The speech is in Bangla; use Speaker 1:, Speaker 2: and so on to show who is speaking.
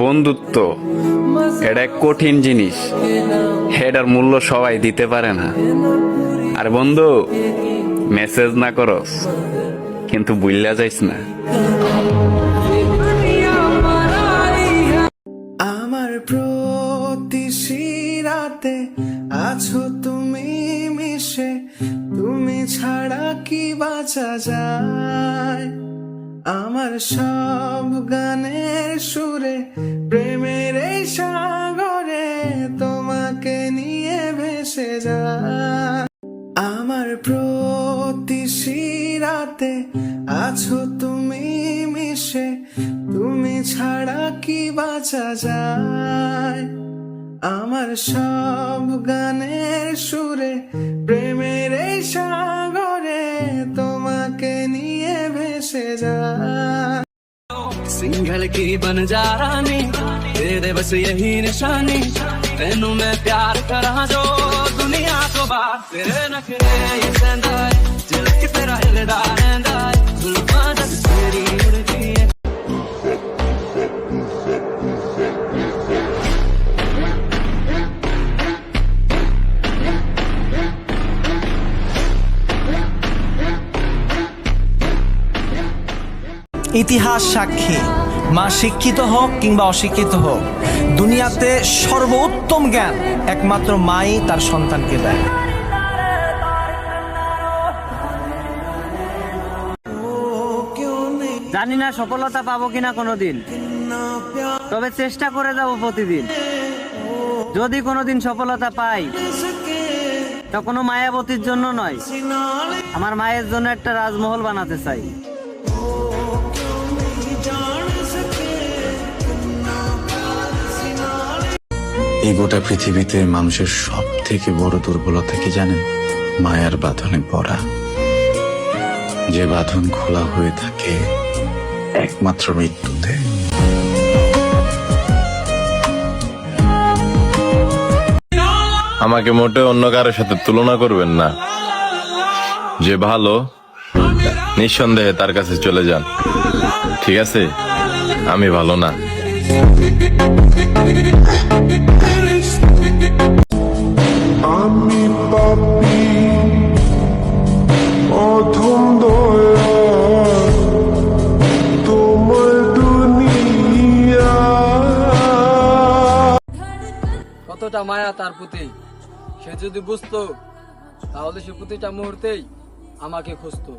Speaker 1: বন্ধুত্ব এটা এক কঠিন জিনিস, এটার মূল্য সবাই দিতে পারে না। আর বন্ধু, মেসেজ না করস কিন্তু বুইল্লা যাইস না।
Speaker 2: আমার প্রতি শিরাতে আছো তুমি মিশে, তুমি ছাড়া কি বাঁচা যায়। আমার সব গানের সুরে প্রেমের এই সাগরে তোমাকে নিয়ে ভেসে যায়। আমার প্রতি শিরাতে আছো তুমি মিশে, তুমি ছাড়া কি বাঁচা যায়। আমার সব গানের সুরে প্রেমের এই সাগরে তোমাকে নিয়ে ভেসে যায়।
Speaker 3: सिंघल की बन जा रानी, तेरे बस यही निशानी, तेनू मैं प्यार करा जो दुनिया तो बात। तेरे नखरे ये सेंदा है, झलक तेरा हिलदा रहंदा है, जुल्फां जद तेरी उड़दी है।
Speaker 4: ইতিহাস সাক্ষী, মা শিক্ষিত হোক কিংবা অশিক্ষিত হোক, দুনিয়াতে সর্বোত্তম জ্ঞান একমাত্র মাই তার সন্তানকে দেয়।
Speaker 5: জানি না সফলতা পাবো কিনা কোনোদিন, তবে চেষ্টা করে যাব প্রতিদিন। যদি কোনোদিন সফলতা পাই, তা কোনো মায়াবতীর জন্য নয়, আমার মায়ের জন্য একটা রাজমহল বানাতে চাই।
Speaker 6: এই গোটা পৃথিবীতে মানুষের সব থেকে বড় দুর্বলতা কি জানেন? মায়ার বাঁধনে পড়া। যে বাঁধন খোলা হয়ে থাকে একমাত্র মৃত্যুতে।
Speaker 7: আমাকে মোটে অন্য কারোর সাথে তুলনা করবেন না। যে ভালো, নিঃসন্দেহে তার কাছে চলে যান, ঠিক আছে? আমি ভালো না।
Speaker 8: আমি পাপী অধম দয়া, তোমার দুনিয়া।
Speaker 9: কতটা মায়া তার প্রতি, সে যদি বুঝতো তাহলে সে প্রতিটা মুহূর্তেই আমাকে খুঁজতো।